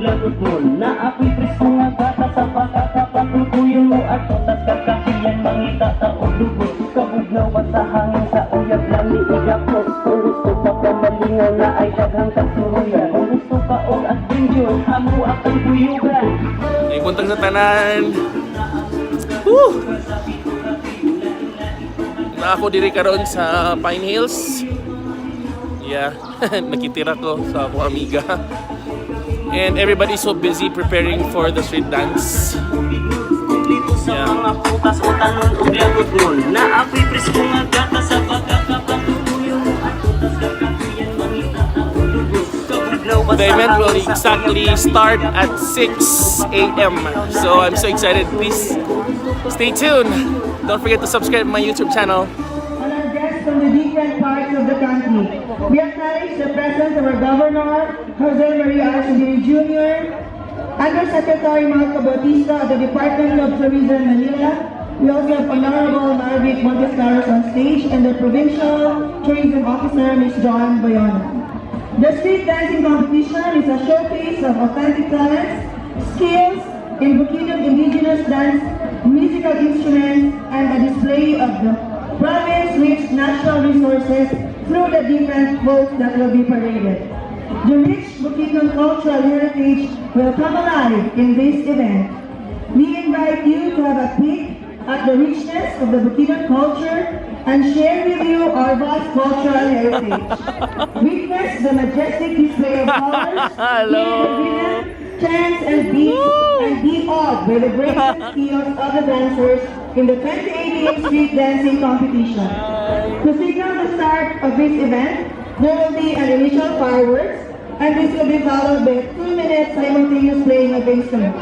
lagot mo. Na ako'y preso nga gata sa pagkakapatutuyan mo. At totas kakakiyan mangita taong dugo. Kabugnaw at sa hangin sa uyab lang ni Igapos. Kung gusto ka pamalingaw na ay daghang kasuruyan. Kung gusto ka og adventure, amo akong buyugan. Ay, buntag sa tanan. Woo! Na ako diri karon sa Pine Hills. Yeah, nakitira ko sa akong amiga. And everybody's so busy preparing for the street dance. Yeah. The event will exactly start at 6 a.m. So I'm so excited. Please stay tuned. Don't forget to subscribe to my YouTube channel. And our guests from the different parts of the country. We acknowledge the presence of our Governor, Jose Maria Arcedillo Jr., Undersecretary Marco Bautista of the Department of Tourism, Manila. We also have Honorable Marvic Montescaros on stage and the Provincial Tourism Officer, Ms. John Bayona. The street dancing competition is a showcase of authentic talents, skills in Bukidnon indigenous dance, musical instruments, and a display of the province-rich natural resources through the different boats that will be paraded. The rich Bukidnon cultural heritage will come alive in this event. We invite you to have a peek at the richness of the Bukidnon culture and share with you our vast cultural heritage. Witness the majestic display of colors, rhythm, chants, and beats, and be awed by the grace and skills of the dancers in the 2018 street dancing competition. To signal the start of this event, there will be an initial fireworks, and this will be followed by a 2-minute simultaneous playing of instruments.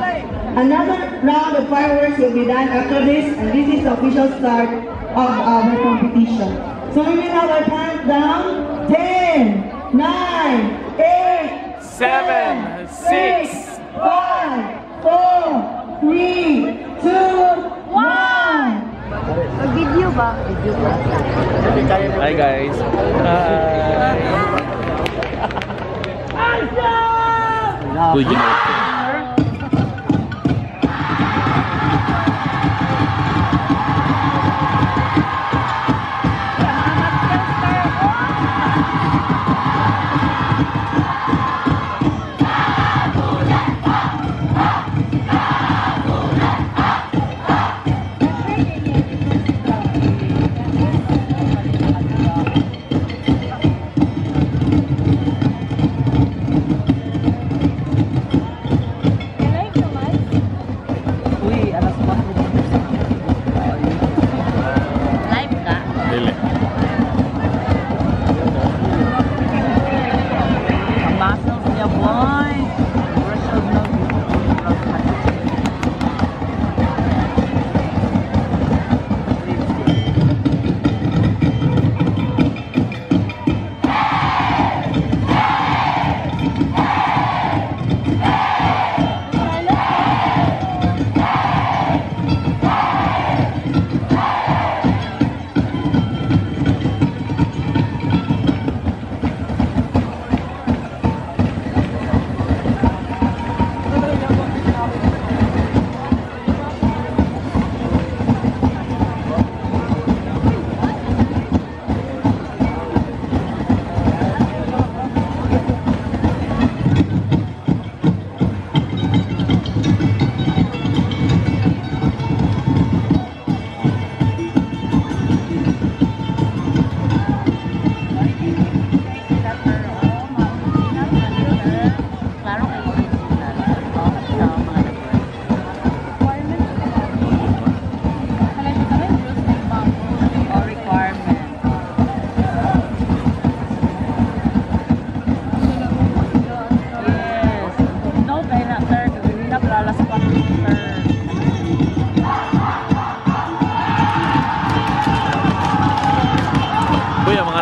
Another round of fireworks will be done after this, and this is the official start of our competition. So we will have our countdown: 10, 9, 8, 7, 6, 5, 4, 3, 2, 1. Mag-video ba? Video ba? Hi guys. Uy, Live ka? dili. Ang muscles niya, boy. Brush out na.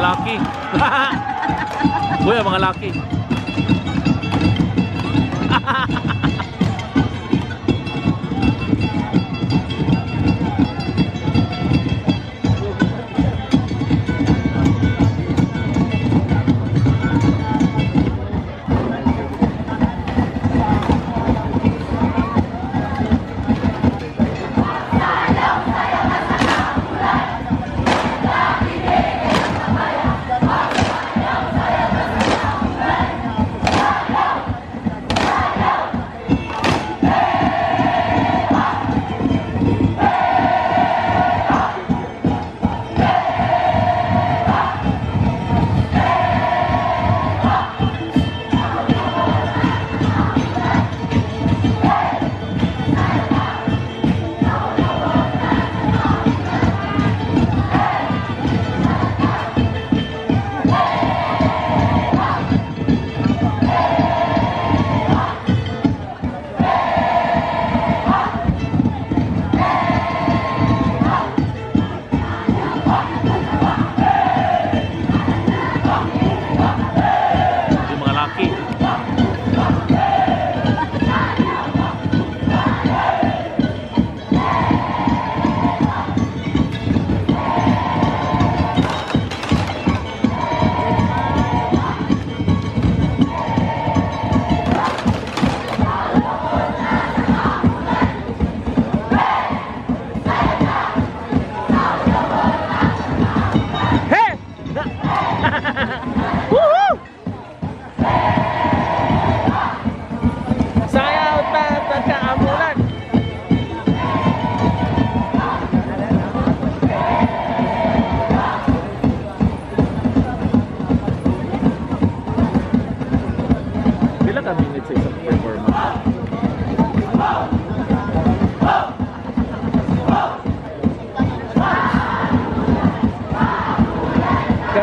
laki. Boy, ang mga laki.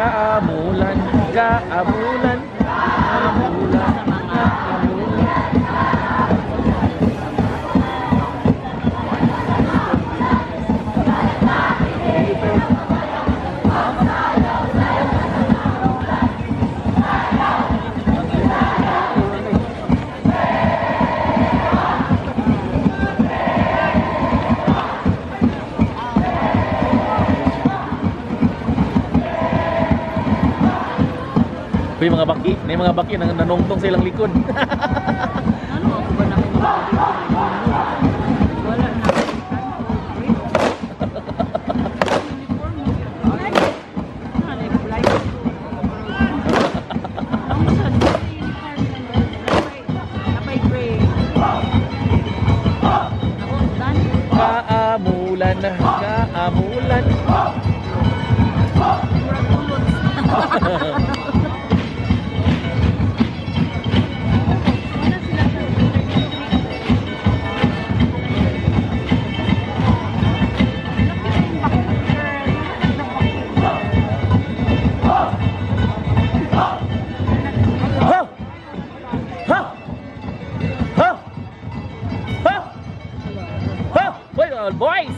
Kaamulan, kaamulan, kaamulan, kaamulan. Uy, mga baki, may mga baki nang nanungtong sa ilang likod. Ano ako ba namin wala na. Kaamulan, kaamulan. Ha! Ha! Ha! Ha! Ha! Wait, boys!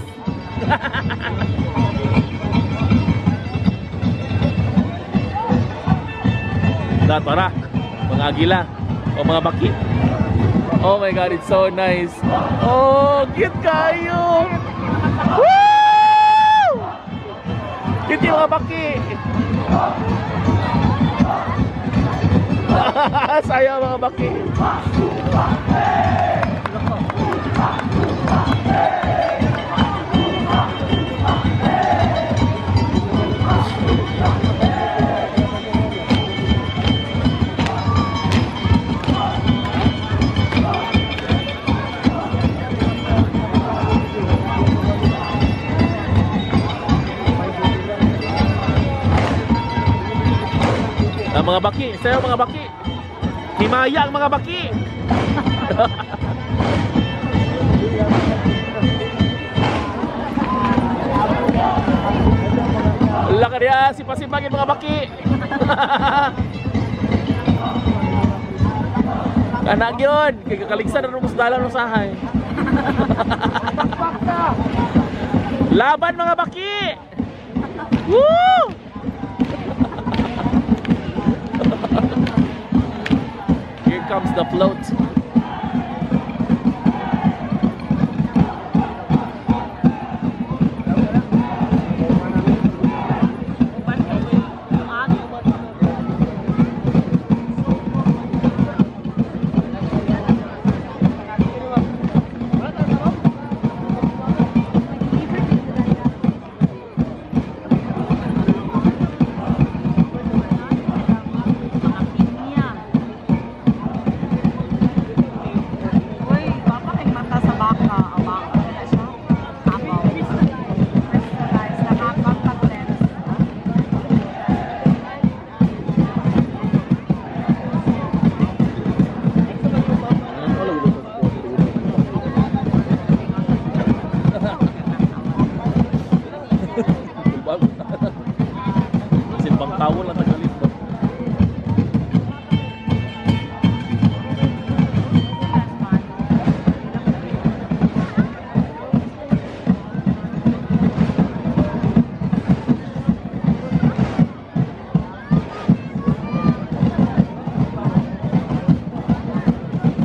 Tara, mga agila o mga baki. Oh my god, it's so nice. Oh, cute kayo! Woo! Cute yung mga baki. Saya mga baki. Ang mga baki, sayo mga baki. Himaya ang mga baki. Laka dia sipag-sipagin mga baki. Anak yun, kakaligsan na rumus dalan usahay. Laban mga baki. Woo! Here comes the float. Simpang tawon lang tagalit mo.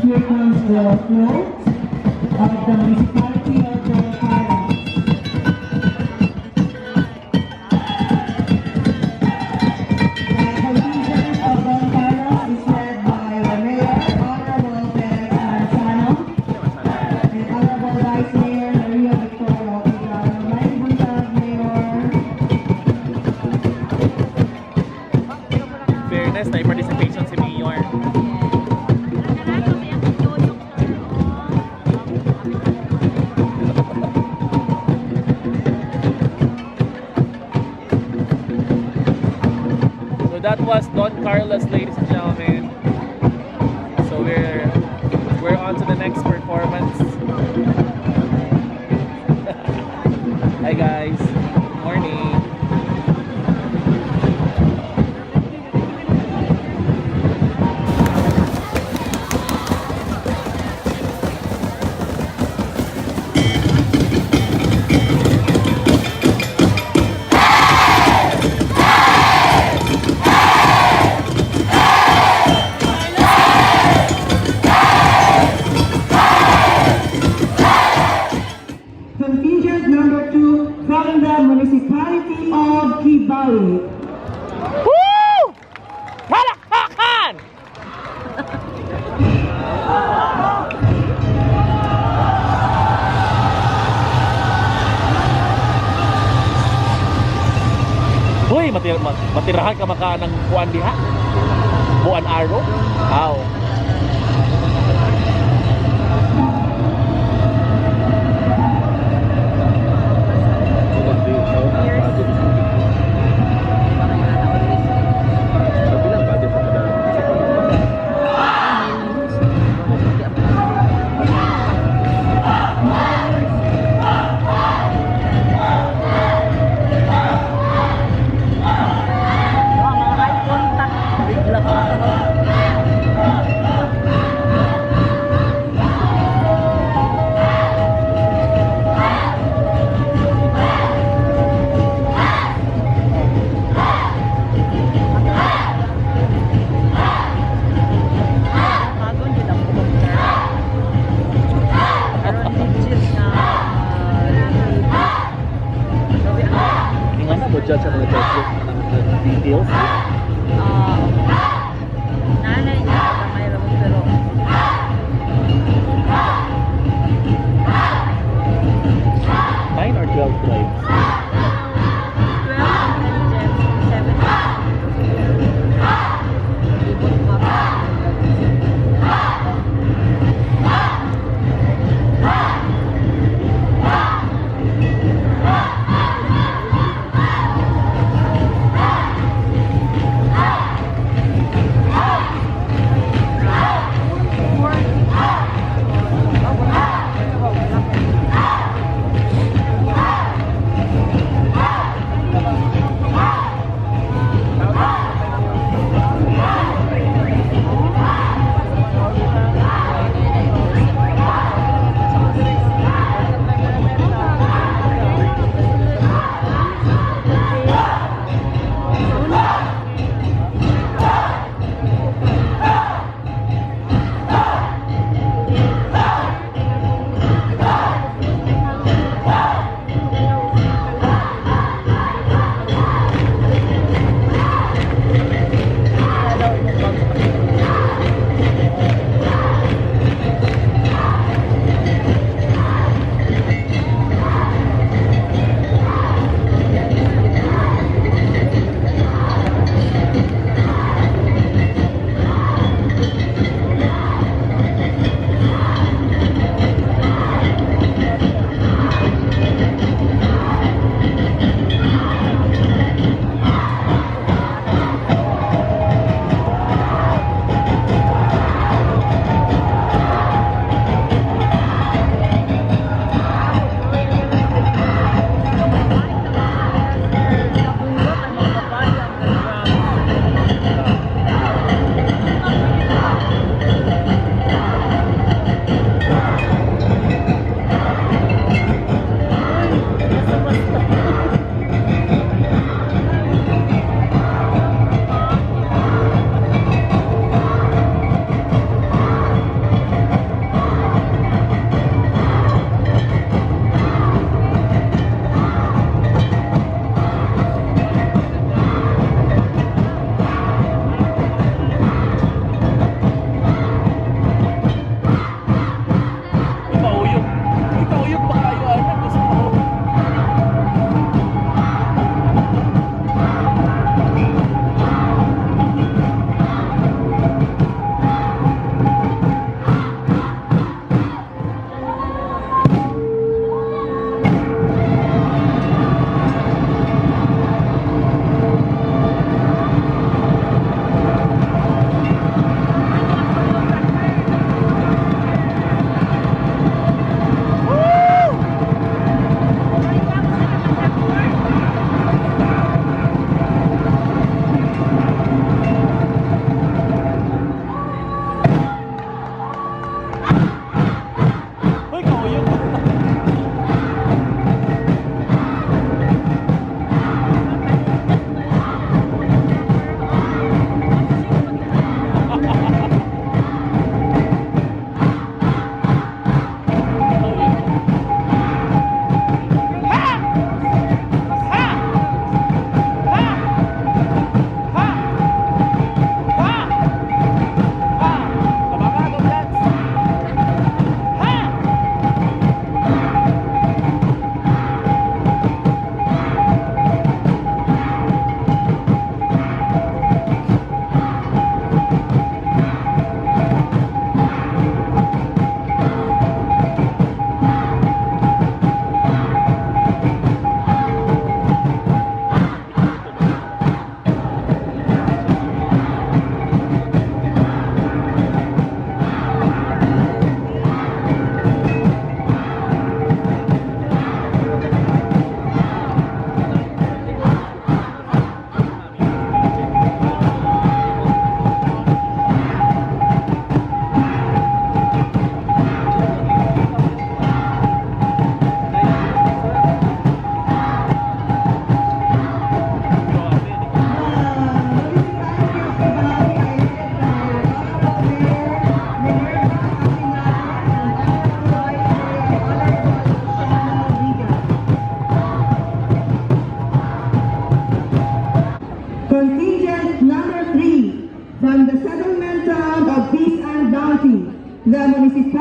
Here comes the float of the municipality of Don Carlos. The contingent of Don Carlos is led by the Mayor, Honorable Felix Marzano, and Honorable Vice Mayor Maria Victoria Opigal, May Buntag Mayor. Fairness, na participation si Mayor. So that was Don Carlos, ladies and gentlemen. So we're on to the next performance. Hi guys, morning. Valley. Woo! Palakpakan! Uy, matirahan ka maka ng kuan diha? Buan Arrow? Wow. Mga high contact. Bigla pa. Bago nila po. Karoon legit na Tingnan na mo dyan sa mga judges ng details. nanay niya kamay ramon pero 9 or 12 drives. 12 intelligence 7 ibon pa.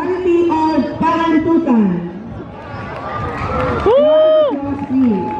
quality of pangantutan. Applause, please.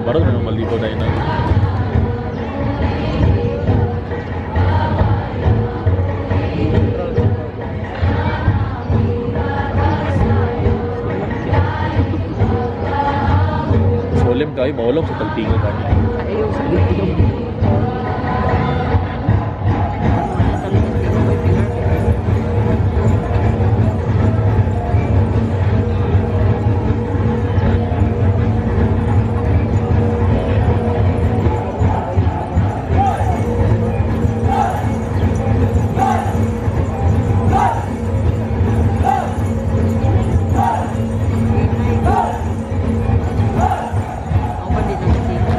Baru memang maligo na yun. Solim kayo, maulong sa tagtingo ka niya. Ayaw sa dito. Ako ba dito sa dito?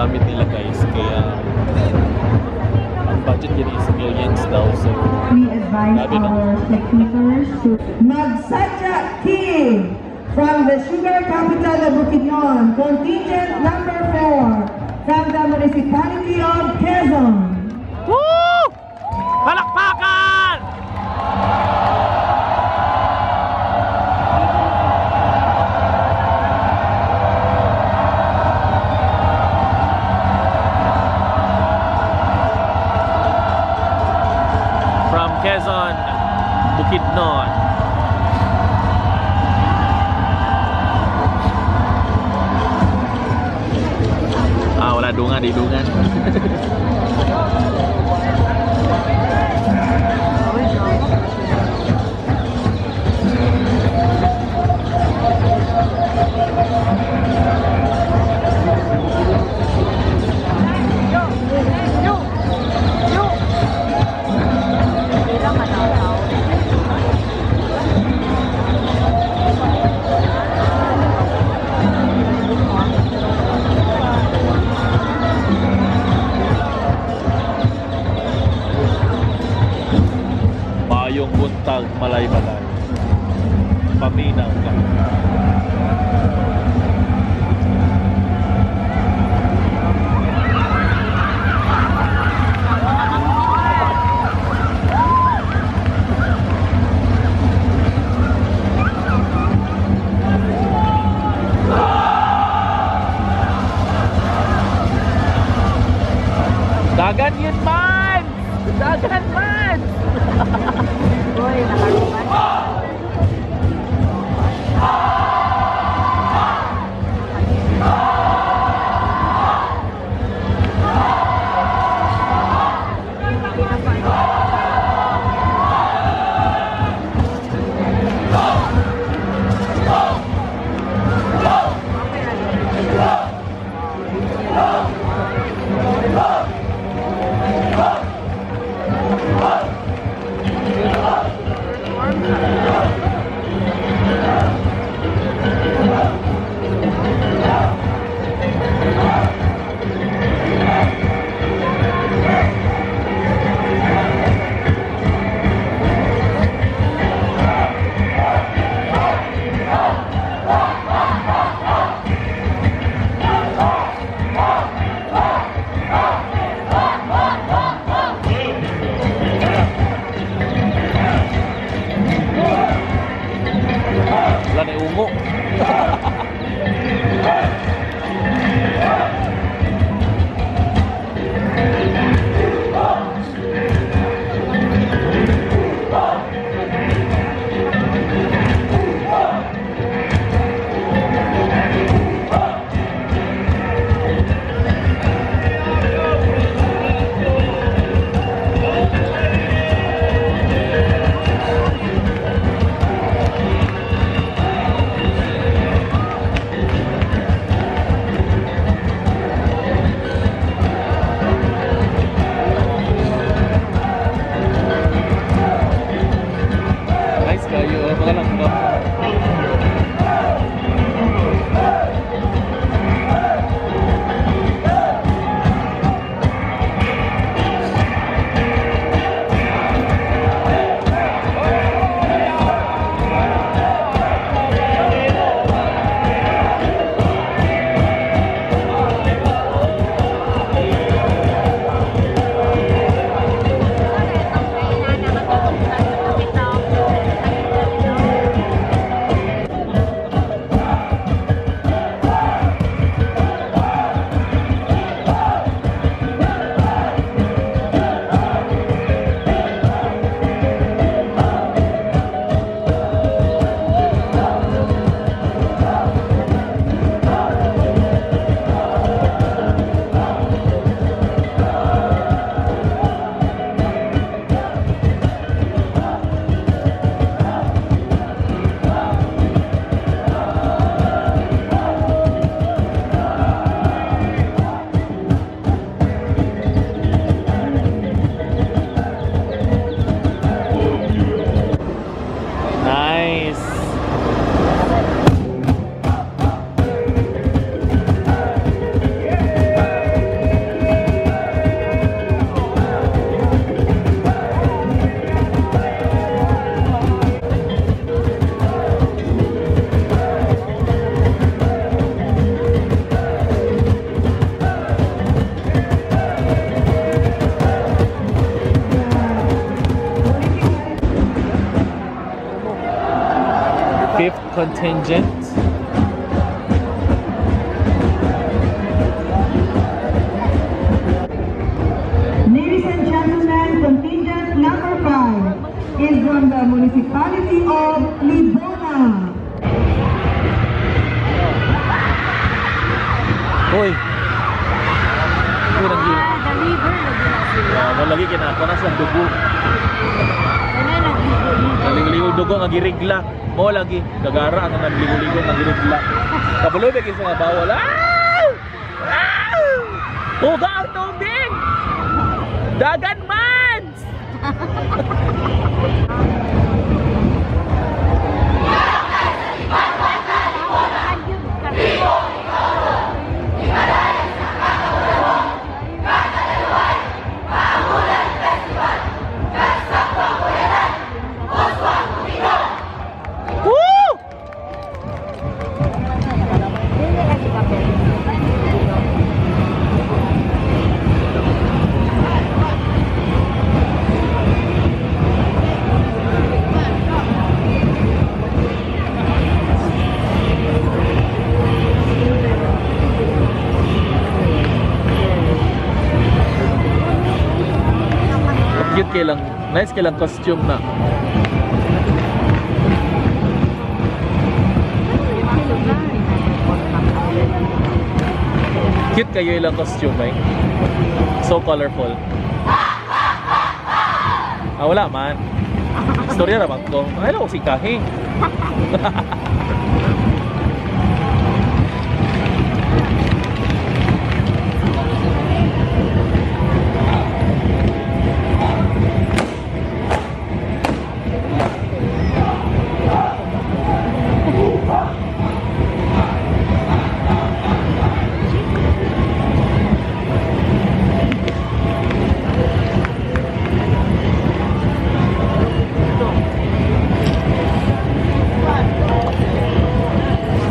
ginamit nila guys. Kaya ang budget yun is millions daw. So, We advise Grabe, no? our spectators to Magsadya King from the sugar capital of Bukidnon, contingent number 4 from the municipality of Quezon. woo! Palakpakan! From Quezon, Bukidnon. Wala dungan, di dungan. Mayong buntag malay-balay. Paminaw ka. contingent. Ladies and gentlemen, contingent number 5 is from the municipality of Libona. Hoy! Kurang yun. Deliver na din na sila. Lagi kinako na sa dugo. Ano nagligo-ligo? Nagligo dugo nga girigla. Mo lagi gagara ang nagligo-ligo nga girigla. Kabuloy ba kinsa nga bawal? Tuga ang tubig! Dagan man! Woo! Cute kailang, nice kailang costume na. Cute kayo ilang costume eh. So colorful. Wala man. Storya naman ko. Ay, ko si Kahi.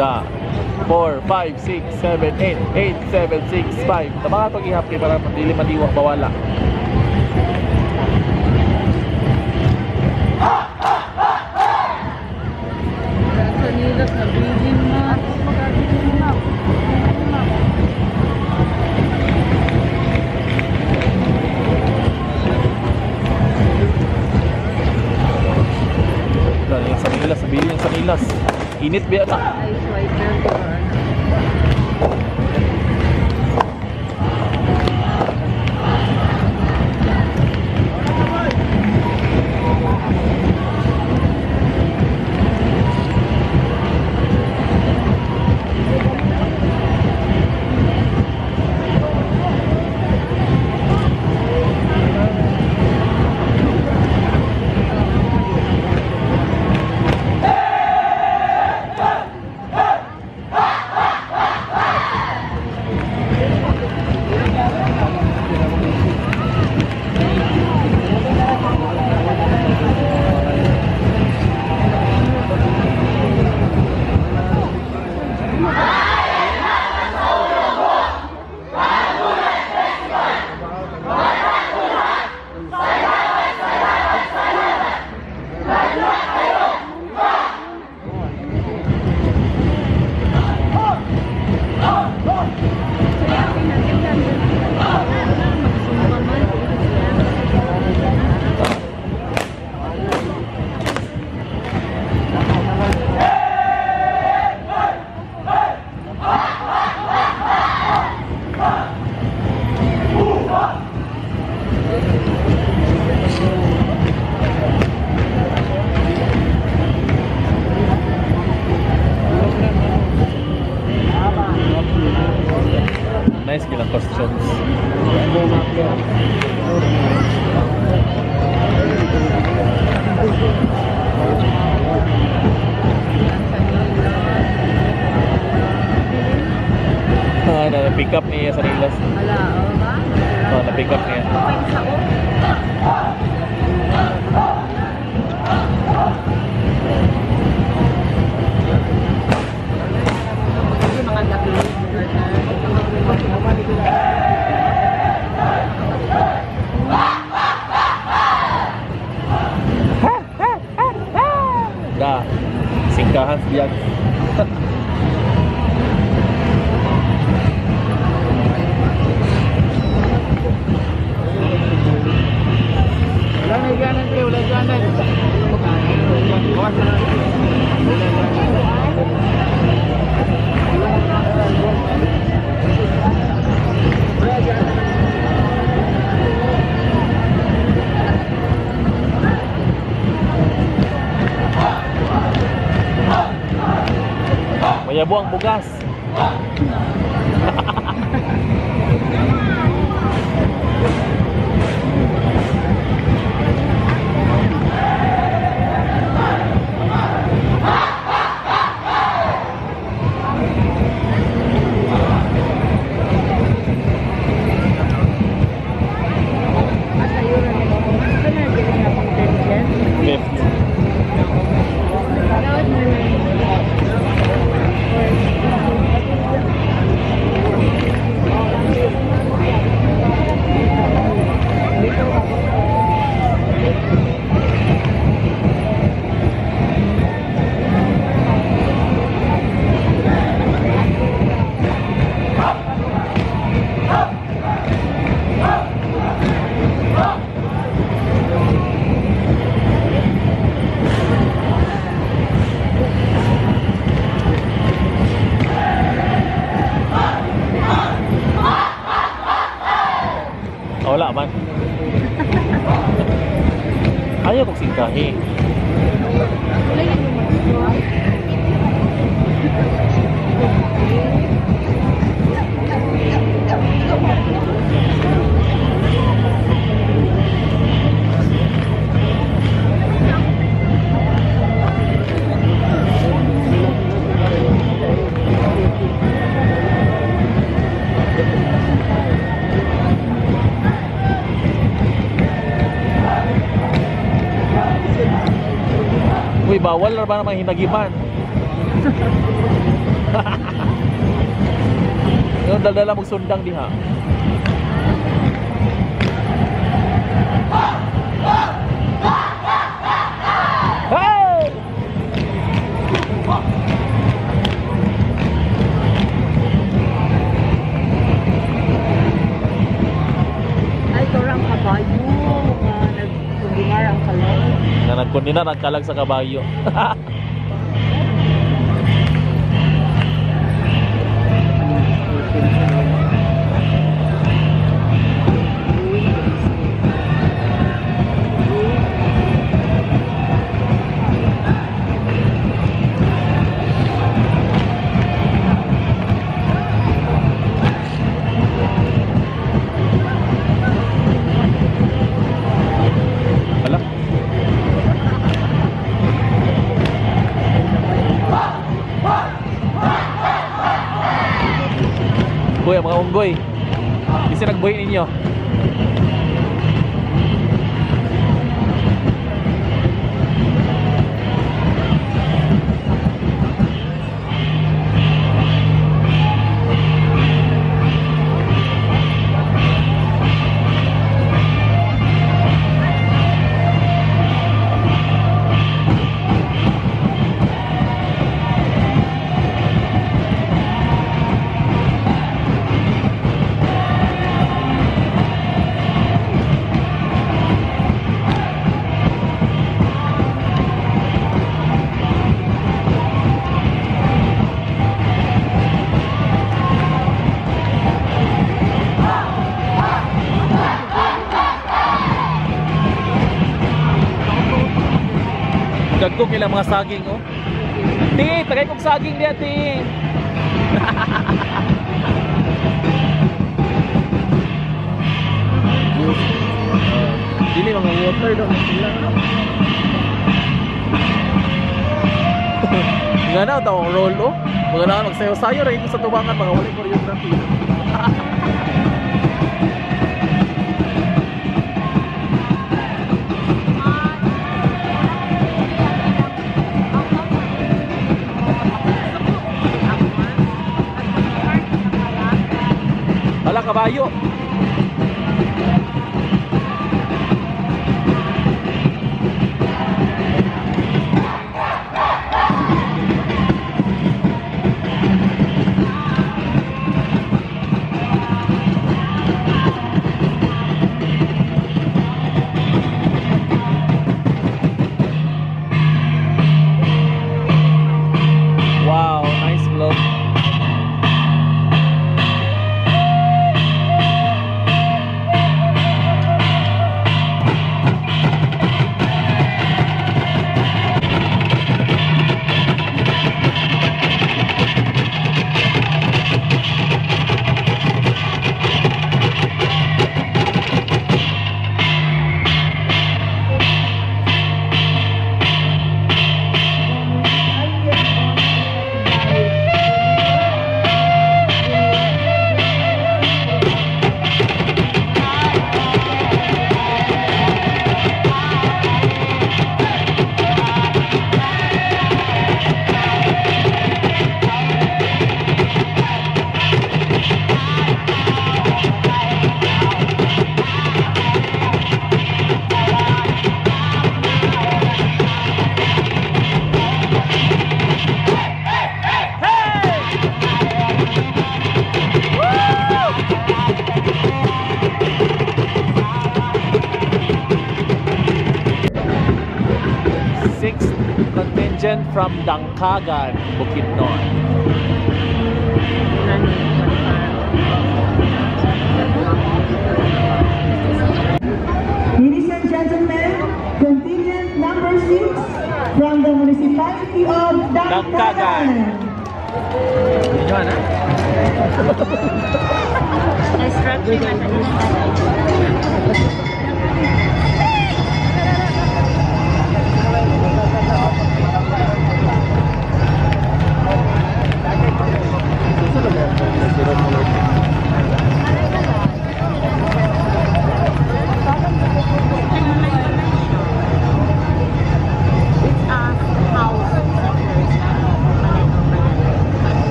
Da 4, 5, 6, 7, 8 8, 7, 6, 5 Tama ka itong ihapki para dili madiwa bawala. Sa nilas na bilin na. Magabilin na. Galing sa Nilas, bilin sa Nilas. Init ba na? Ay, swiper ko. Nice kilang costumes. Na-pick up niya sa Nilas. Wala, o ba? Na-pick up niya. Sa o. Mga gabi. Da, singkahan diyan. Nabuang bugas. Asa yun na nila. Asa na dili nga pang intelligence? Fifth. Lahat na Wala man. Ayaw kong singkahi. wala yung lumakas. Uy, bawal na ba namang hinagiman? Yung daldala mong sundang diha. Hey! Ay, torang kabayo. Nagkundingar ang kalay. Na nagkundina, nagkalag sa kabayo. Wala. Boy, mga unggoy. Kasi nagboy ninyo. Dagko kila mga saging, oh. Ti, tagay kong saging diya, ti. Dili mga water daw sila. Nga na, ito ang roll, oh. Mga na, magsayo-sayo rin sa tubangan, mga walang choreography. Wala kabayo. Wow, nice vlog. contingent from Dangkagan, Bukidnon. Ladies and gentlemen, contingent number 6 from the municipality of Dangkagan. Yun, ha?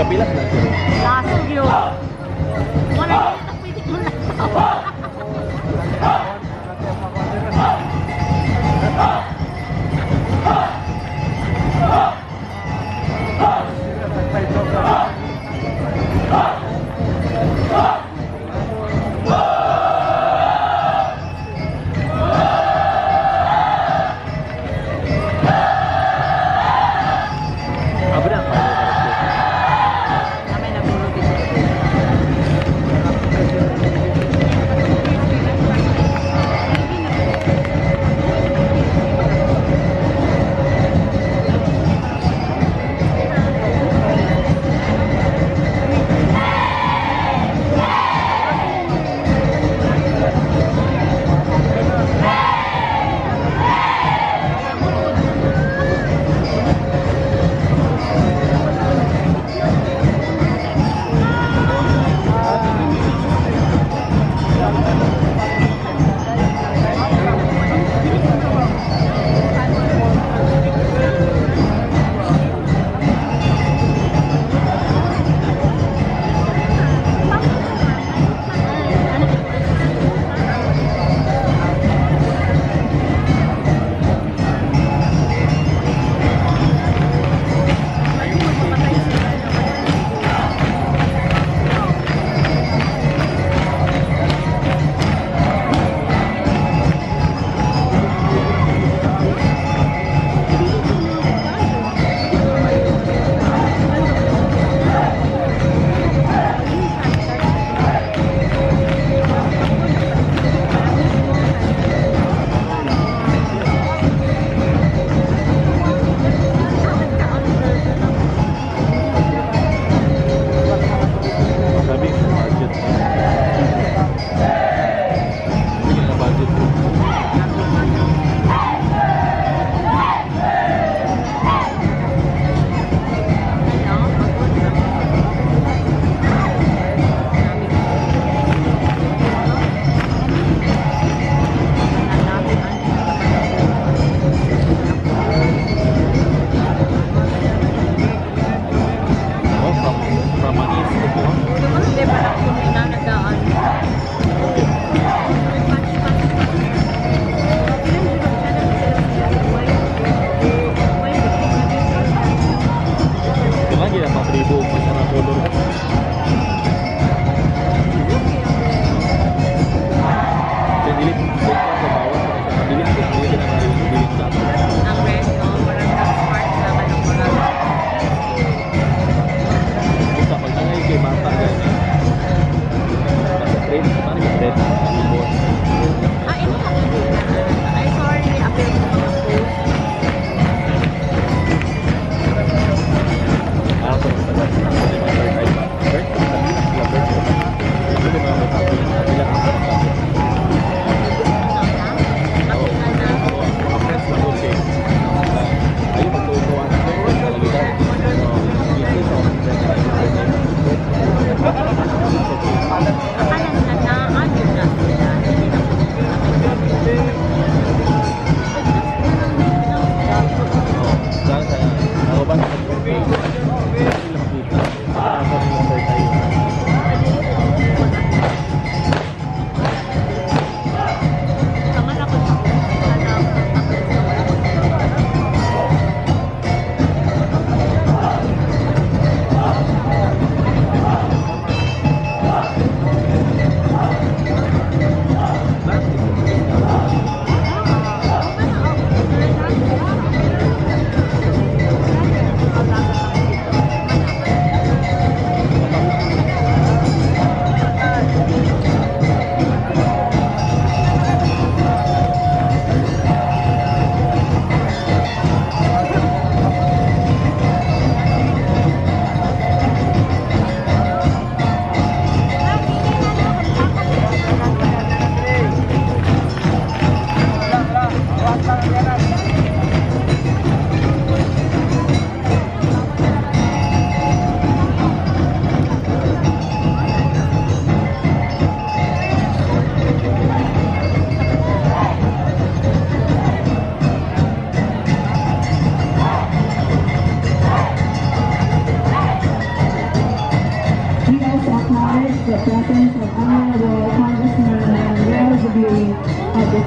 Kapilas na. Last year. Wala na pwede ko na.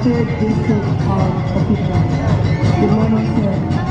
the 3rd District officials. Good morning, sir.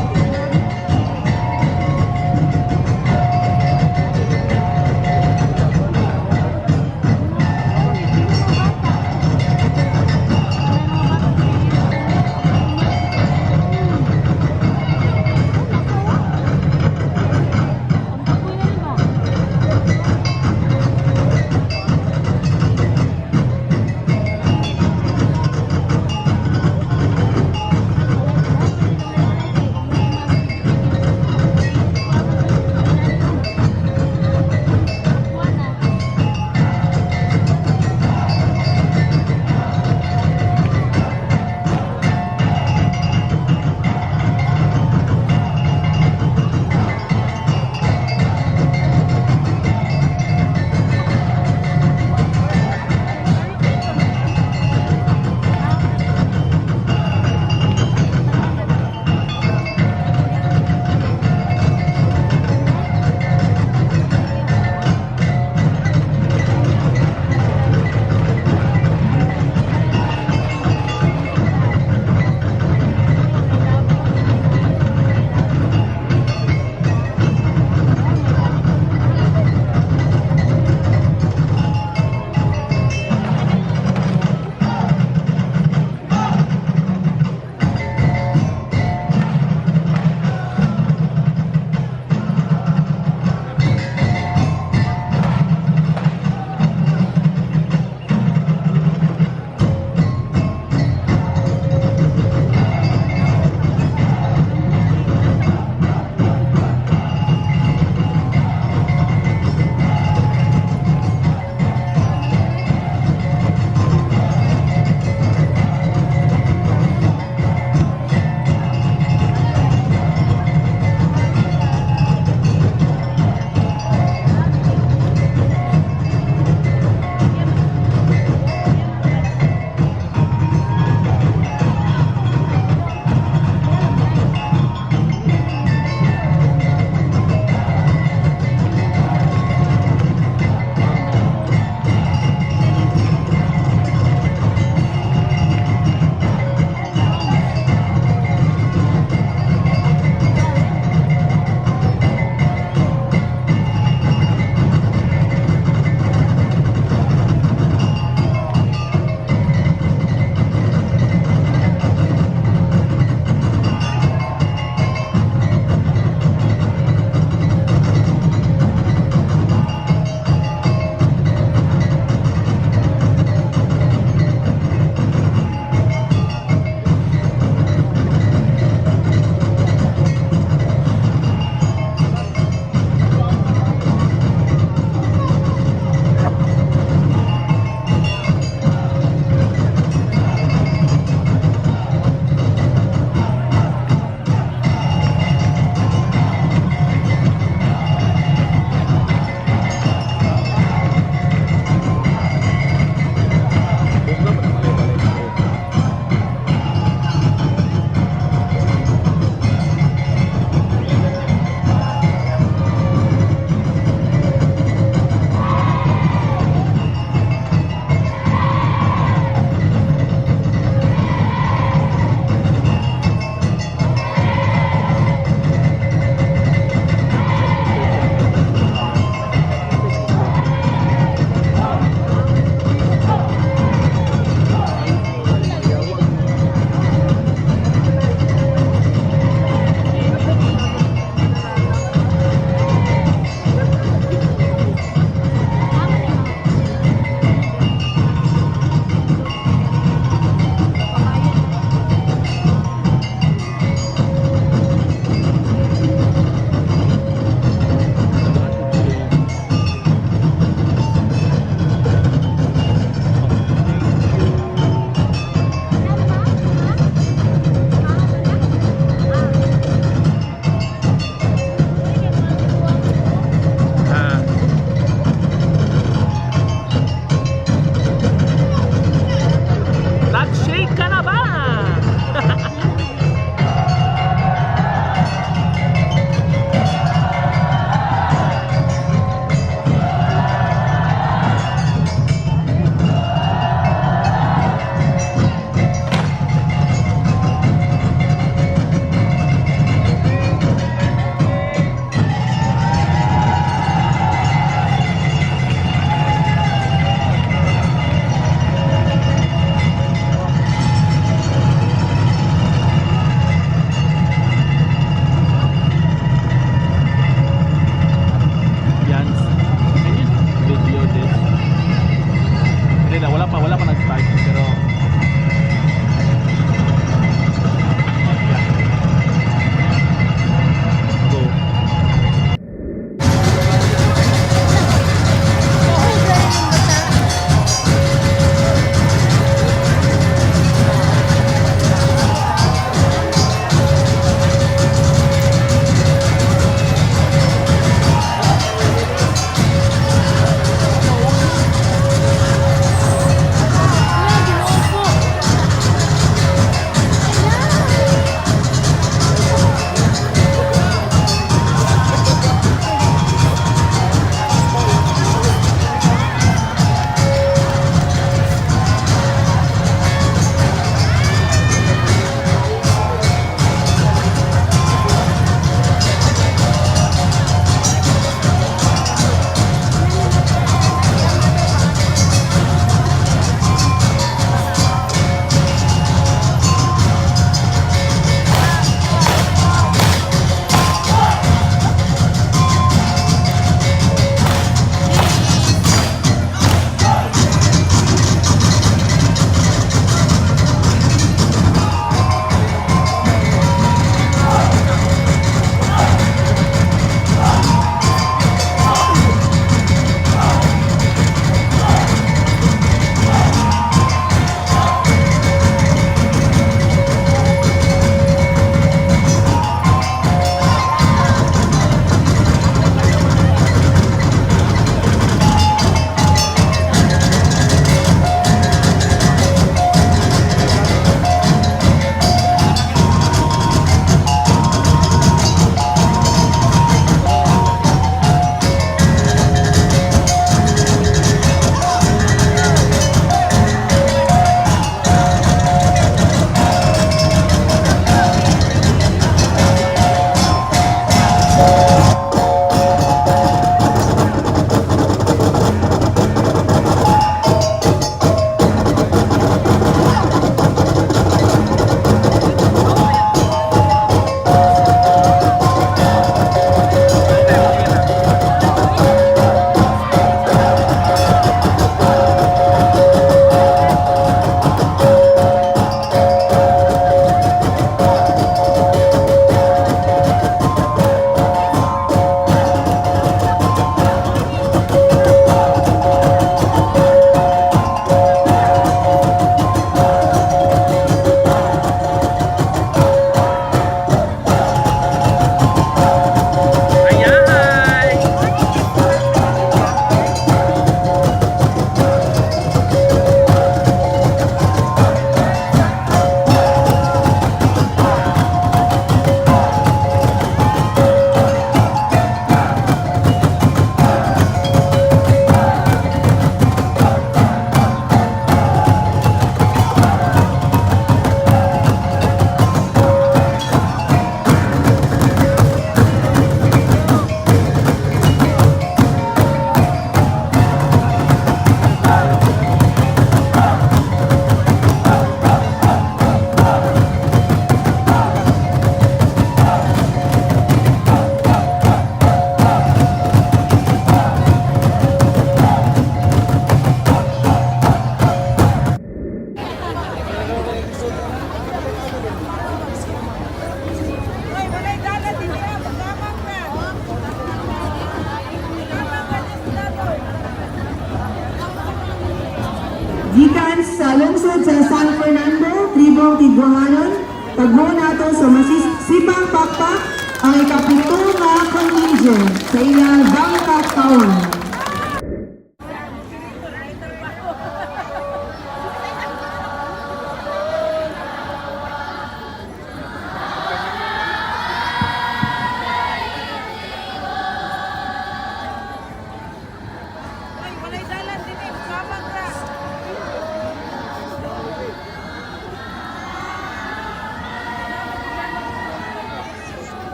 Paglusod sa San Fernando, Tribong Tigwahanon, pagbuo nato sa masisipang pakpak ang ikapito nga contingent sa ilang Bangkok Town.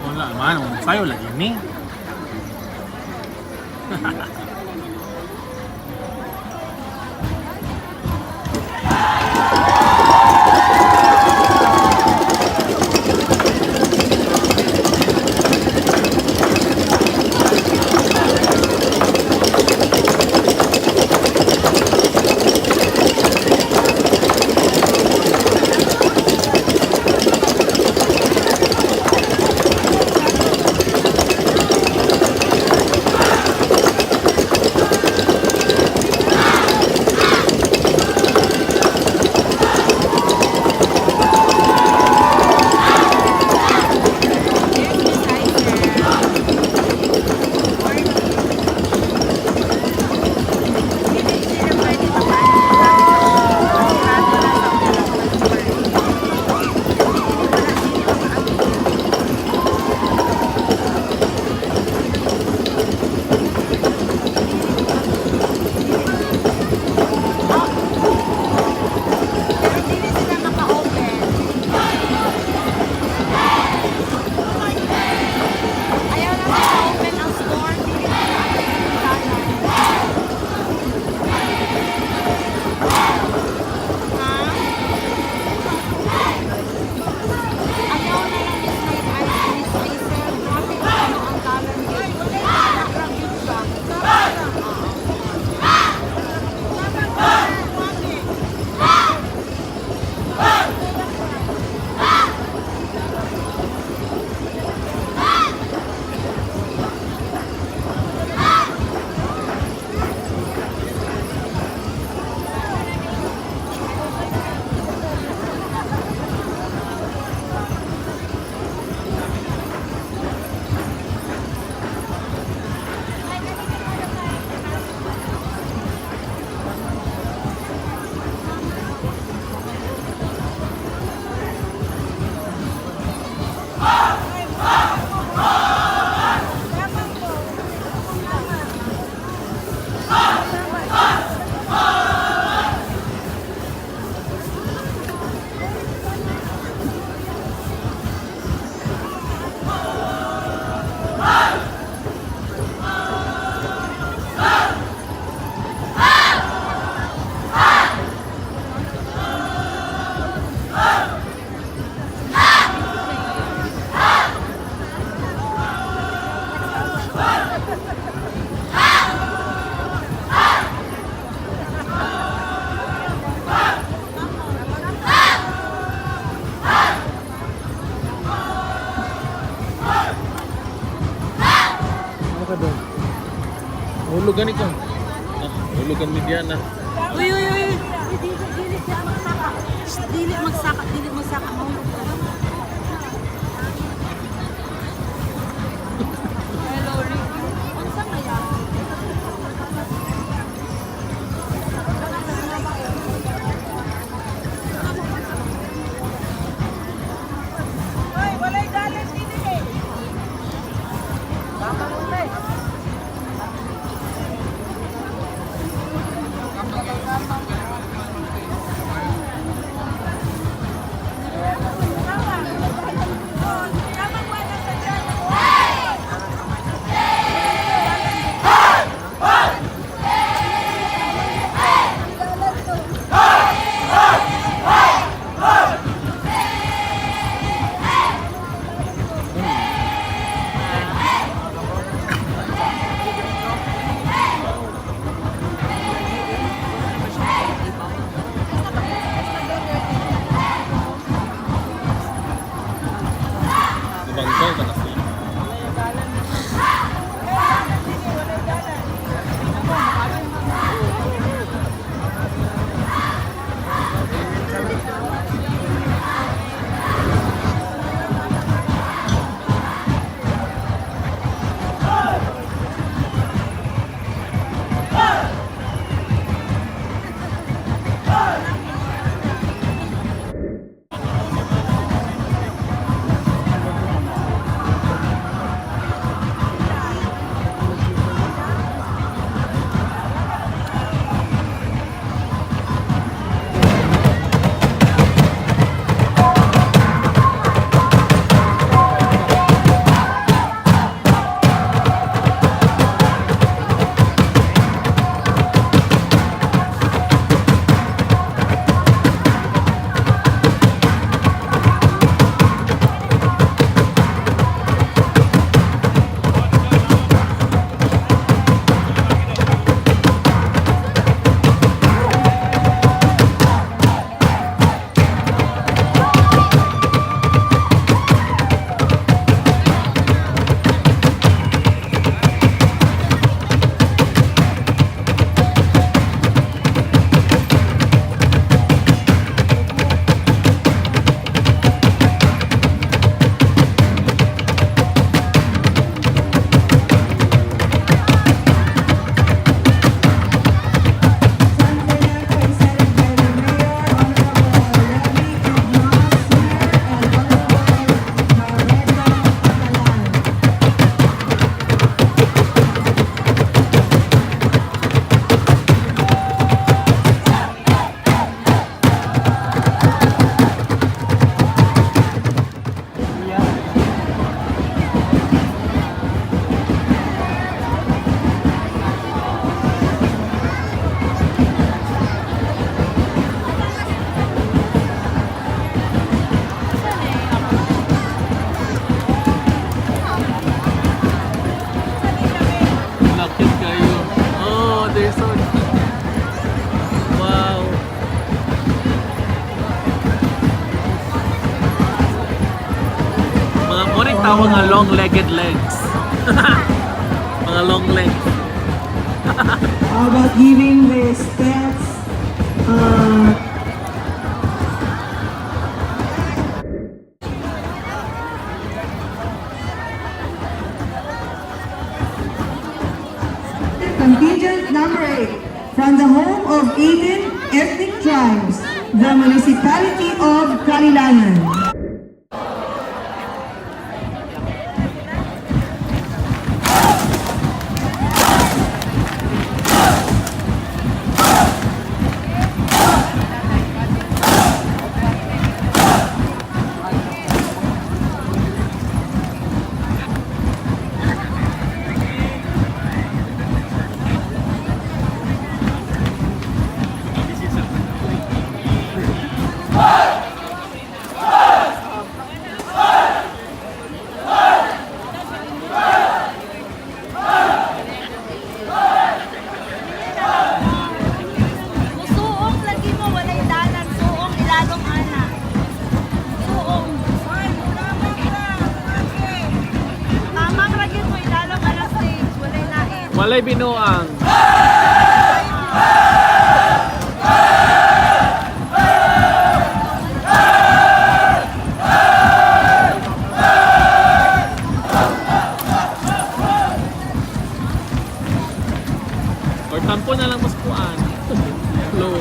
Wala man, sayo lagi ni. Hulugan ikaw. Hulugan Mediana. Uy, uy, uy. Dili magsaka mo. Hello, Ricky. Unsa na yan? Bangkol ka na siya. Lakit kayo. Oh, there's so... Wow. Mga morning tawag nga long-legged legs. Mga long legs. How about giving respects? Contingent number 8 from the home of 18 ethnic tribes, the municipality of Kalilangan. Suong lagi mo walay dalan, suong ilalong ana. Suong. Mamang lagi mo ilalong ana stage, walay lain. Walay binuang. Kampo na lang mas kuan. Low.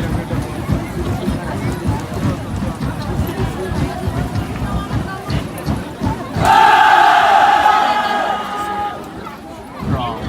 Wrong.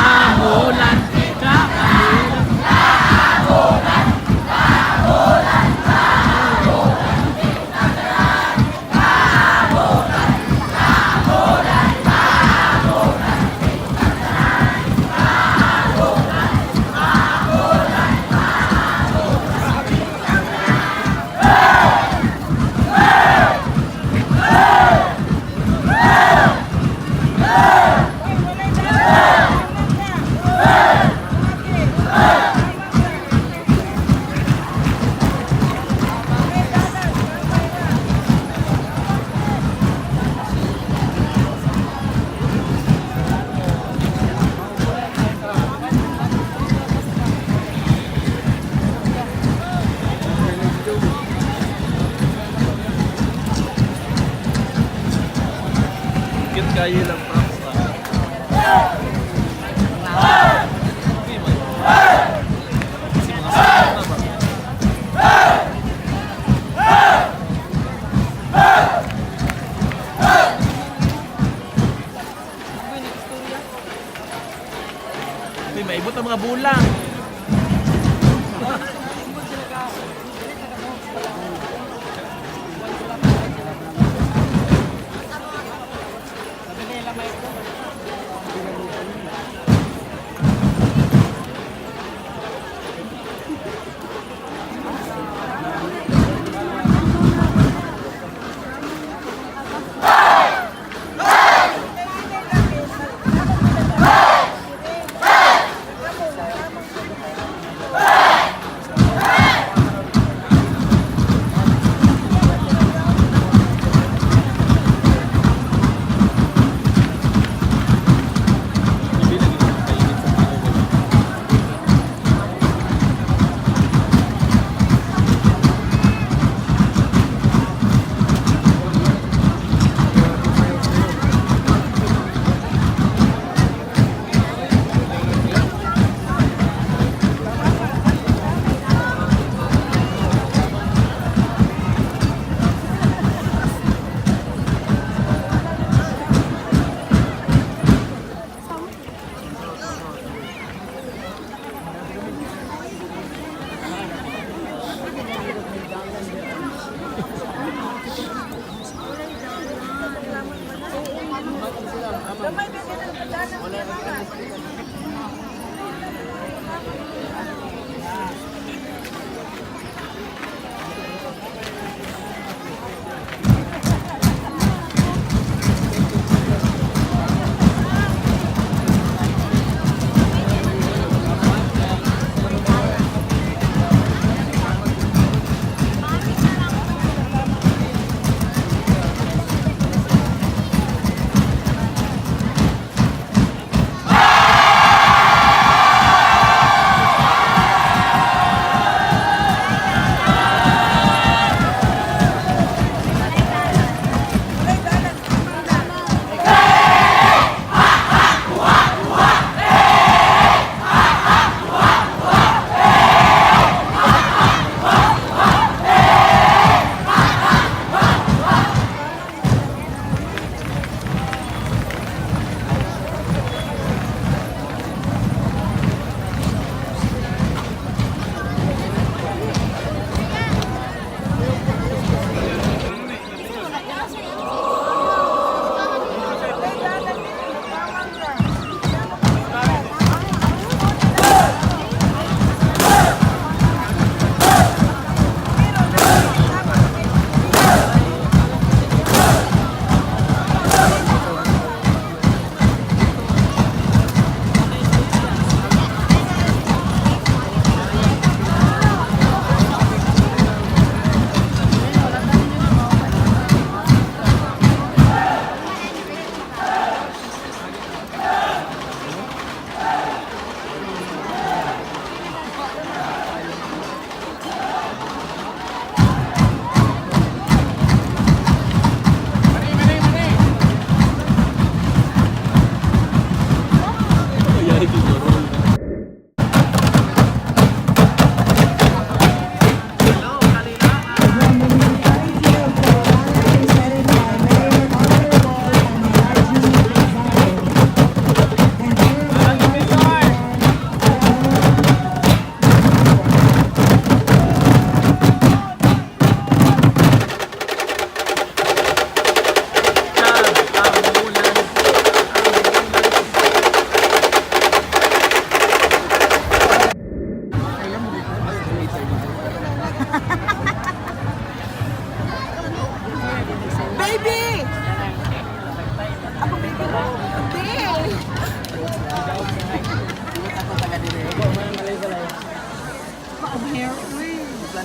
Hamulan ka, hamulan. Kit kayo lang props na. Okay, man. Kasi mga sakit na ba? Uy, maibot ang mga bulang.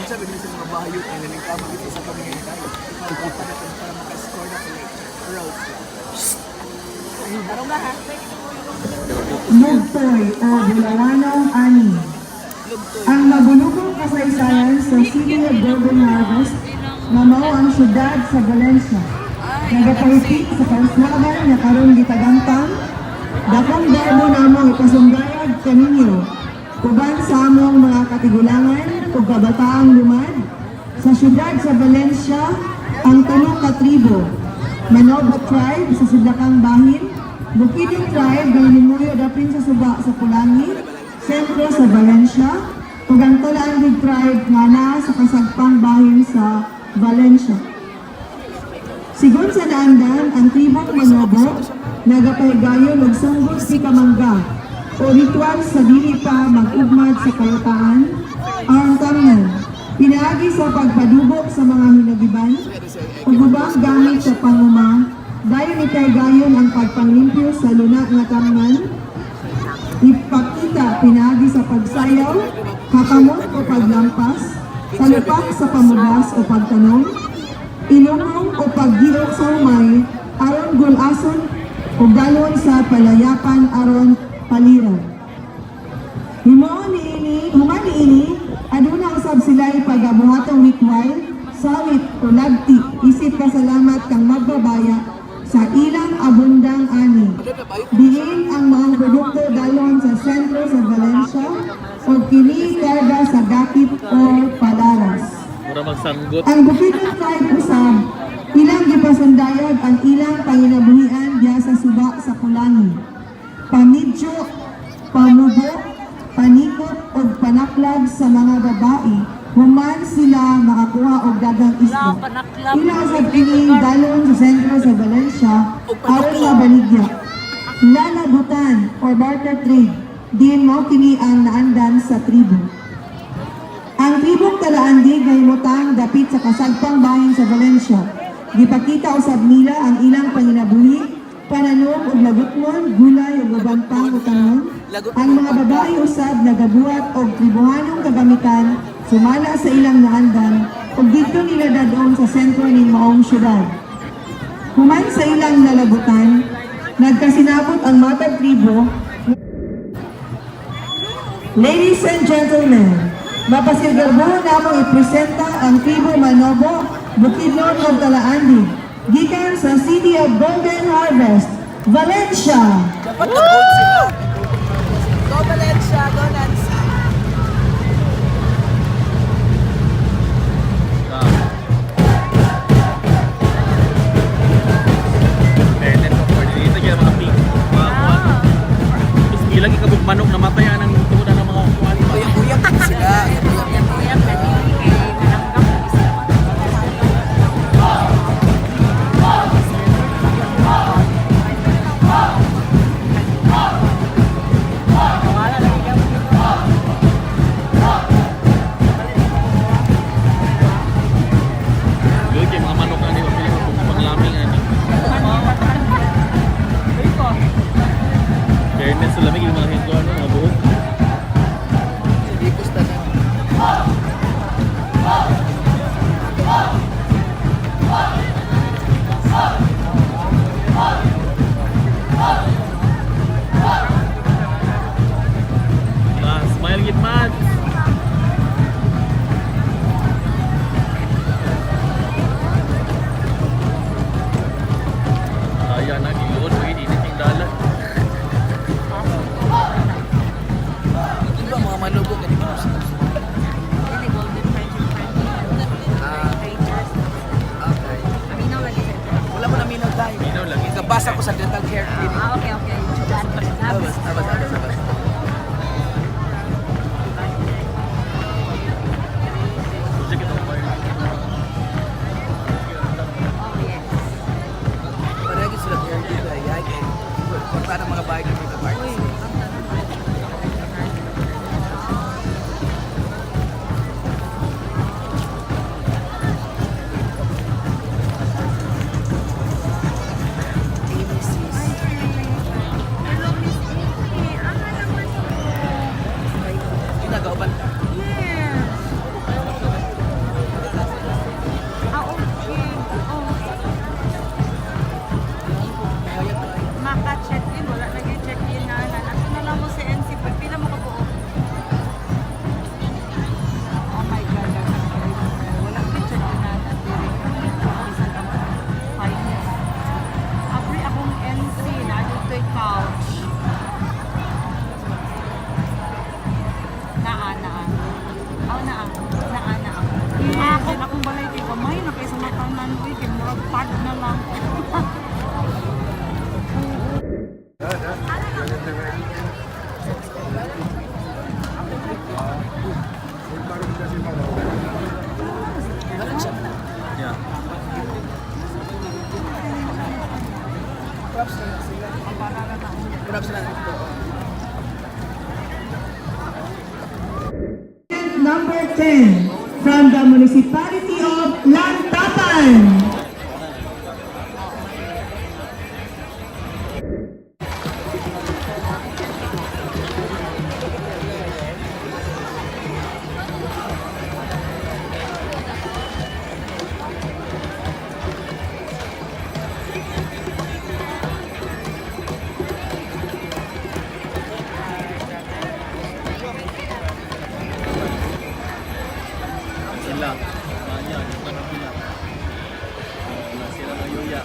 sabi nila sa mga bahayo na nalingkamang ito sa kami ngayon tayo. Pagkita natin para makascore na ulit. Road. Tarong na ha. Lugtoy o Bulawanong Ani. Ang mabulukong kasaysayan sa City of Golden Harvest na mao ang syudad sa Valencia. Nagapahitik sa panslagan na karon gitagampang, dakong darbo namong ipasundayag kaninyo, uban sa among mga katigulangan o kabataang lumad. Sa syudad sa Valencia, ang tulo ka tribo, Manobo tribe sa Sidlakang Bahin, Bukidnon tribe ng Limuyo dapin sa Suba sa Pulangi, sentro sa Valencia, ug ang Talandig tribe nga naa sa kasagpang bahin sa Valencia. Sigon sa daandan, ang tribong Manobo nagapahigayon og sunggol si Kamangga o ritual sa dili pa mag-ugmad sa kayotaan. Ang tamnan, pinaagi sa pagpadugo sa mga hinagiban ug ubang gamit sa panguma. Dayon ipaigayon ang pagpanglimpyo sa luna nga tamnan. Ipakita pinaagi sa pagsayaw, kakamot o paglampas, salupak sa pamugas o pagtanong, ilumong o paggiok sa umay, aron gulason o galon sa palayapan aron paliran. Human niini, aduna usab sila ipagabuhatong ritual, sawit o lagti, isip pasalamat kang magbabaya sa ilang abundang ani. Diin ang mga produkto dalon sa sentro sa Valencia o kini karga sa gakit o palaras. Mura magsanggot. Ang Bukidnon tribe usab, ilang gipasundayag ang ilang panginabuhian diya sa Suba sa Pulangi. Pamidyo, pamubo, panikot o panaklag sa mga babae, human sila makakuha og dagang isda. Ilang sa kini dalon sa sentro sa Valencia, aron sa baligya. Lalagutan or barter trade, din mo kini ang naandan sa tribo. Ang tribong Talaandig ay mutang dapit sa kasagpang bahin sa Valencia. Gipakita usab nila ang ilang panginabuhi, pananom ug lagutmon, gulay ug uban pang utanon. Ang mga babae usab nagabuhat og tribuhanong kagamitan sumala sa ilang naandan ug dito nila dadon sa sentro ning maong syudad. Human sa ilang nalabutan, nagkasinabot ang matag tribo. Ladies and gentlemen, mapasilgarbuhon namong ipresenta ang tribo Manobo, Bukidnon ug Talaandig, gikan sa City of Golden Harvest, Valencia. Dapat na-gold sila. Go Valencia, go Nancy. Internet ko for dito kaya mga pink. Mga kuwan. Tapos ilang ikabog manok na matayan ng tuda ng mga kuwan. Uyang-uyang sila. Good yung mga manok na nila pili ko panglaming ani. Fairness sa lamig yung mga hinggo mga buhok. Hindi pusta na. Smile git man. Ayan na giluod mo init yung dalan. Di ba mga manubo ka dito? Okay. Wala mo na minaw tayo. Minaw lang. Ikabasa ko sa dental care clinic. Okay. Abas. Sige to boy. Parehas sila care dito ay ay. Para mga bahay ng mga parties. Ginagawa ba? Kung akong balay kay gamay na kaysa matanan ko kay murag part na lang. Yeah. Number 10 from the municipality of Lantapan. Sila. Ayan, yung tanong nila. Sila na Yuya.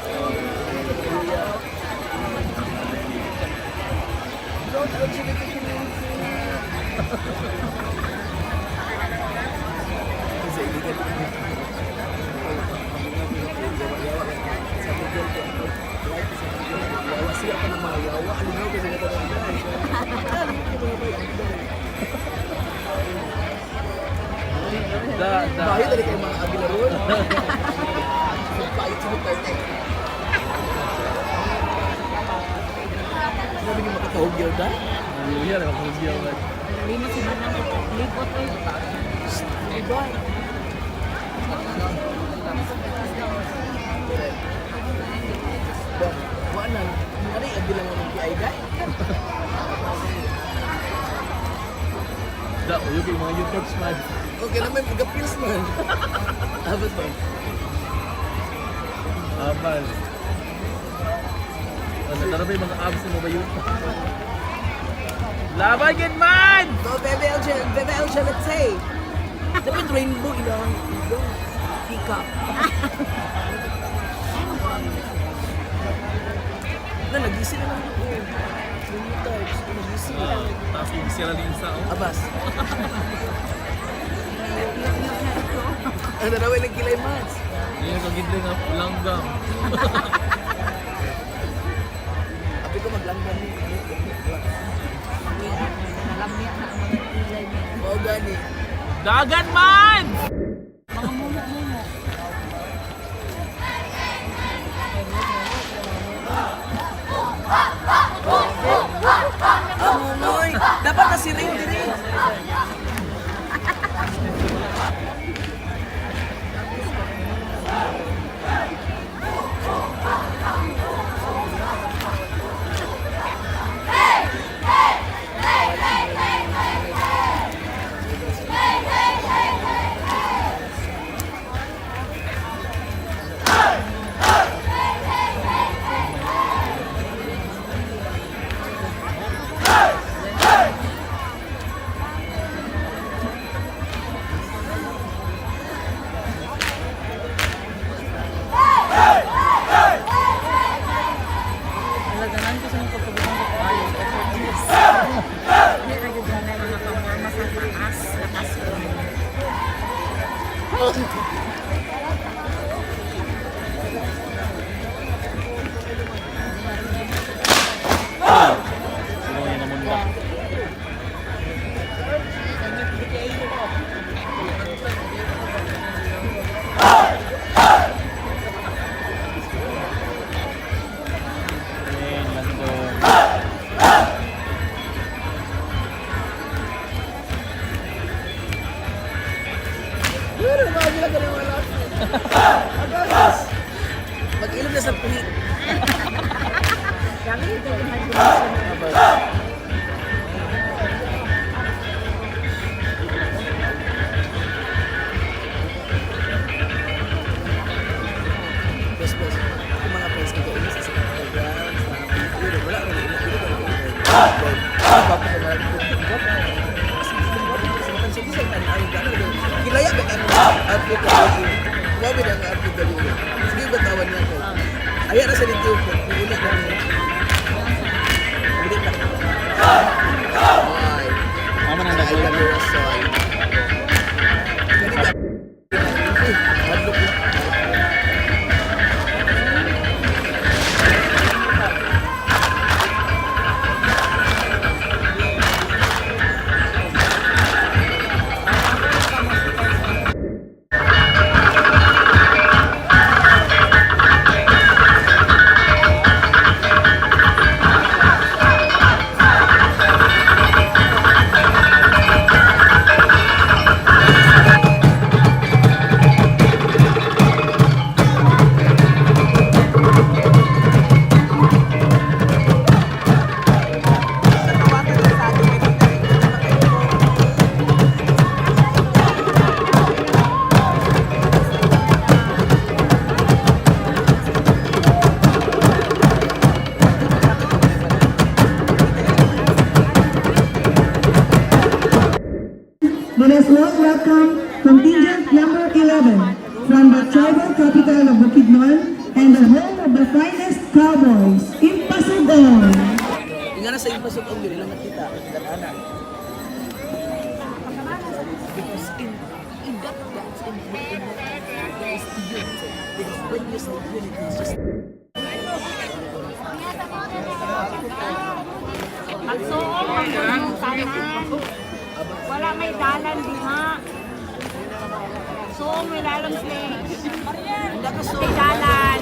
Bahaya dari kayak mga abilarun. Pahit sa mutar na. Grabe yung makatahog yun da? Yuya, nakapagyaw ba? Lima si Manang lipot ko. Iboy. Wala na. Ano yung abilang ng PI guy? Da, yung mga YouTubes man. Okay naman, mag-appeals man. Abot man. Abal. Ano ba yung mga abs mo ba yun? Laban yun man! No, Bebe LJ, let's say. Dapat rainbow ilang hika. Na, nag-isi na naman ako. Rainbow types, nag-isi. Tapos yung sila din sa Abas. Ano na lang kilay mats? Yung kagidli nga langgam. Abi ko maglanggam ni. Nalamya na ang mga ilay niya. Oo gani. Dagan man! Mga mumo-mumo. Amoy! Dapat na si Ring diri. Nalaganan ko sa mga pagkabuhan ko tayo. Hindi na yung mga pamorma sa taas. Taas ko. Sino yung namunda? Ayan, langgam. Pero mga lang ganun wala. Abas. Mag-ilog na sa puhi. Kami ito yung imagination. Best. Yung mga friends ko doon sa Instagram, sa Twitter, wala ko na kilaya ba ka upload ka lagi? Wabi na nga upload ka lagi. Sige ba tawan niya ko? Ayan na sa dito ko. Ulit na niya. Ulit na. warm welcome contingent number 11 from the tribal capital of Bukidnon and the home of the finest cowboys, Impasugon. Yung nga na sa ipasok ang yun, ilang nakita, ilang anak. Because in that dance, in that there is unity. Because when you say unity, it's just Magsuong, magsuong tanan. Wala may dalan diha. Suong may dalan stage. May dalan.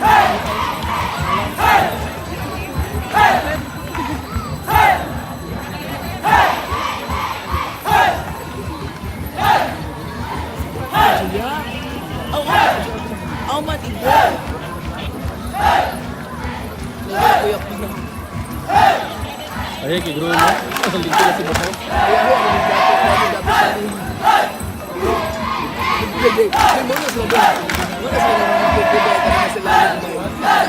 oh man, ibo. Nagkuyak mo. Ay, kay Gruno. Lingkod na si Bato. Kaya ako, ang nagdapat na ito, dapat sa rin. Hindi, muna sa ba? Muna sa mga nagkukuda, ito na sila.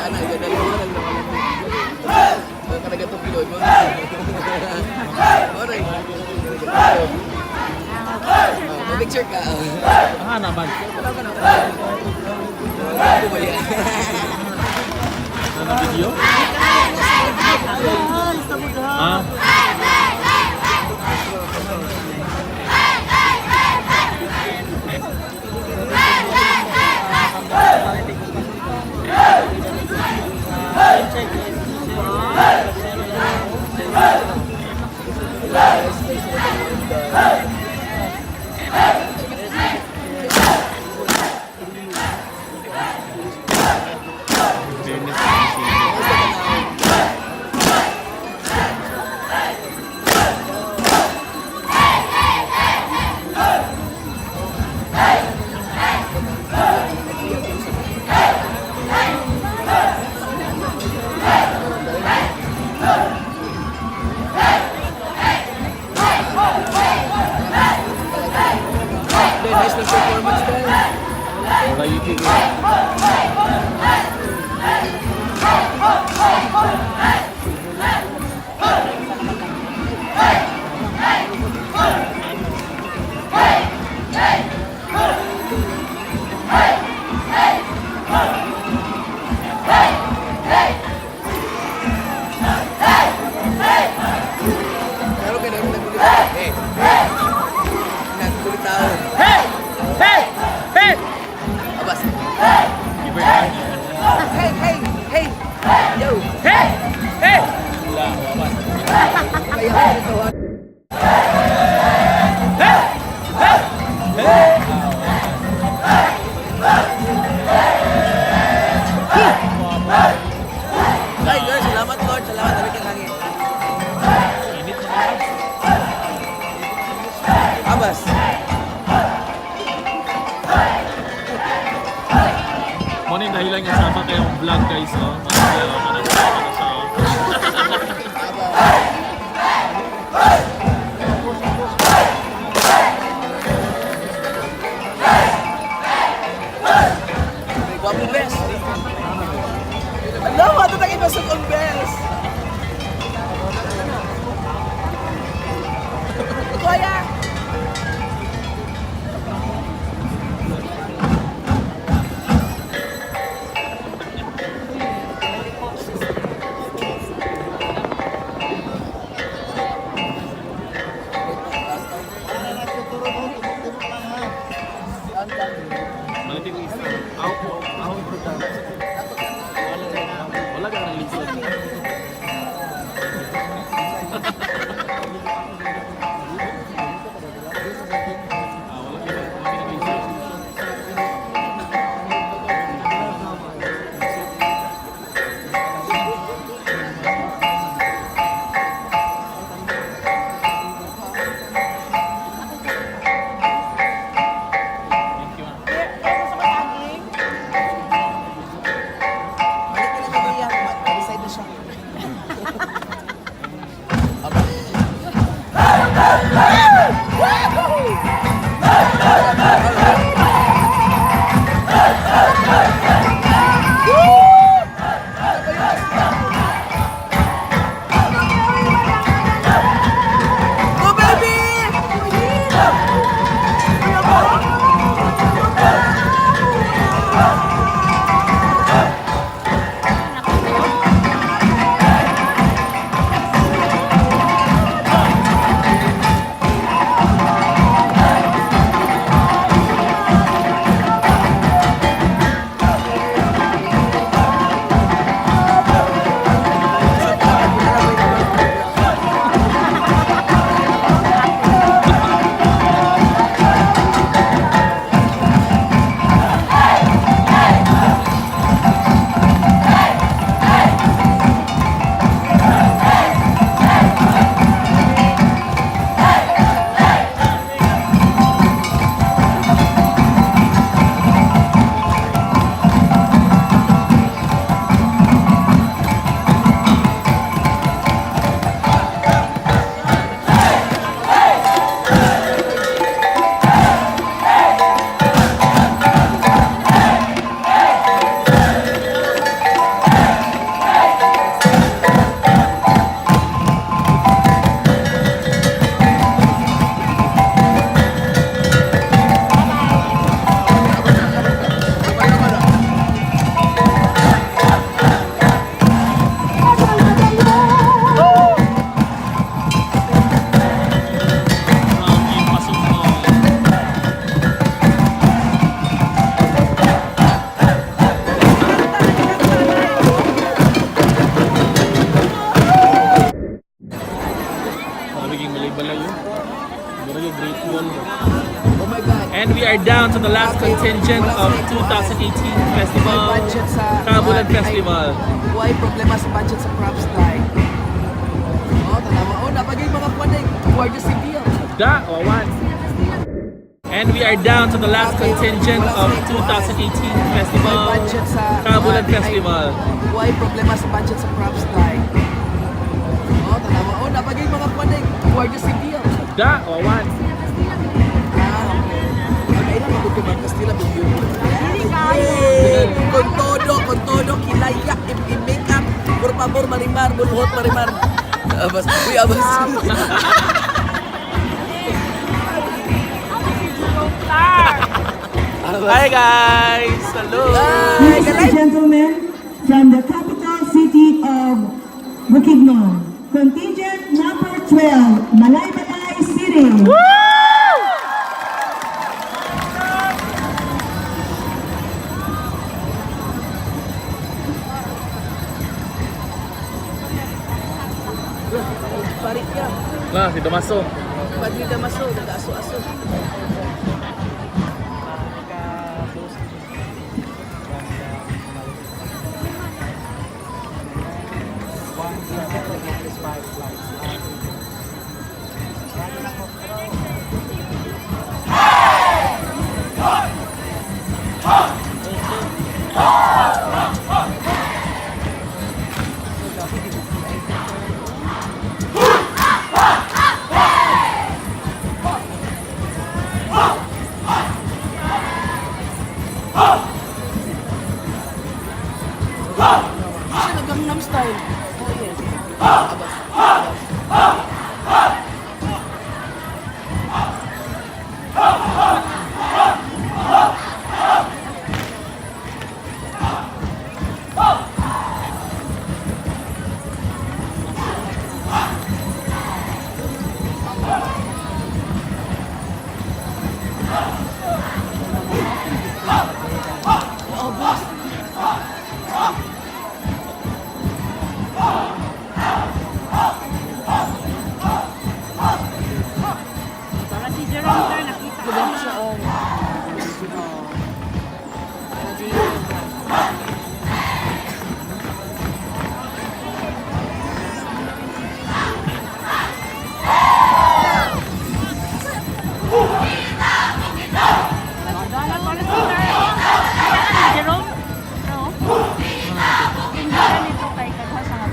Anak, yan, dalawa lang naman. Kanaga itong pilod mo. Alright. Picture ka. Ah, naman. Ano ba yan? Ano video? Ah. Nice na performance din. Wala YouTube. Pero kaya namin nagkulit. Nagkulit tao. Abas. Iba yan. Hey! Yo! Wala, wala. Kaya ko nito ha. Ay, Lord, salamat Lord. Salamat, dami kang hangin. Init na. Abas. Muna yung dahilan nga sama kayong vlog guys, oh. Manasama sa Guwapo best. Alam mo, ito tayo pasok ang best. Kuya! And we are down to the last contingent of 2018 festival, budget sa Kabulan Festival. Why problema sa budget sa props like? Oh, tanawa. Oh, napagay mga kwanay. Guardia Civil. Da, wawan. And we are down to the last contingent of 2018 festival, Budget sa Kabulan Festival. Why problema sa budget sa props like? Oh, tanawa. Oh, napagay mga kwanay. Guardia Civil. Da, wawan. Okay lang, magkutubang Kastila, bigyo. Con todo, kilaya, i-make up. Por favor, marimar, bunuhot, marimar. Abas, uy, abas. Hi guys! Hello! Ladies and gentlemen, from the capital city of Bukidnon, contingent number 12, Malaybalay City. Parit ka. Lah, si Damaso. Padri Damaso, nag-aso-aso. Siya nag-Gangnam Style. Oh, yes. Abas. Maganda siya, oh. Jerome? No? Hindi ka nito kay Kadha sa nga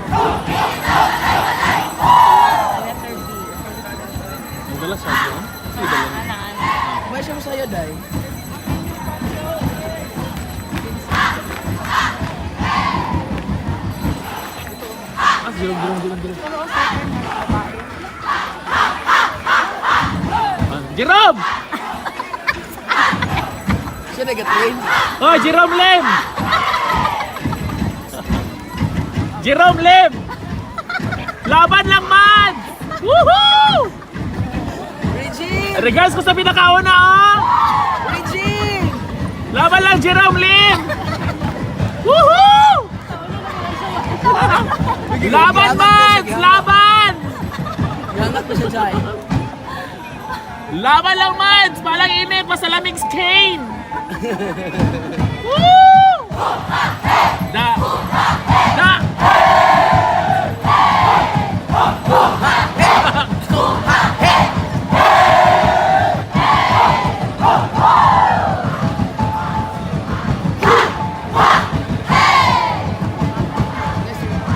letter B. Magdala siya dyan. Sige, dala. May siya mo sa'yo, Day. Ah, Jerome. Pero second na babae. Jerome! Siya nag-train. Oh, Jerome Lim! Jerome Lim! Laban lang man! Woohoo! Regine! Regards ko sa pinakauna, oh! Regine! Laban lang, Jerome Lim! Woohoo! Laban, man! Laban! Yangat mo siya, Jai. Laban lang, man! Palang init, masalamig stain! Woo! Da! Da!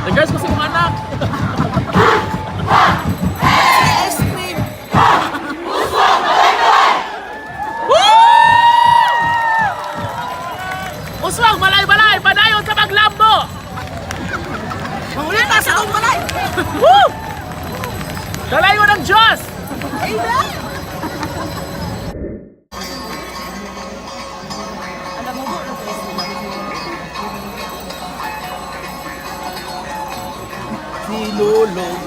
Regards ko sa mga anak! Ice cream! Uswag, balay-balay! Padayon sa maglambo! Mangulit na sa itong balay! Woo! Dalayo ng Diyos! Amen! Si Lolo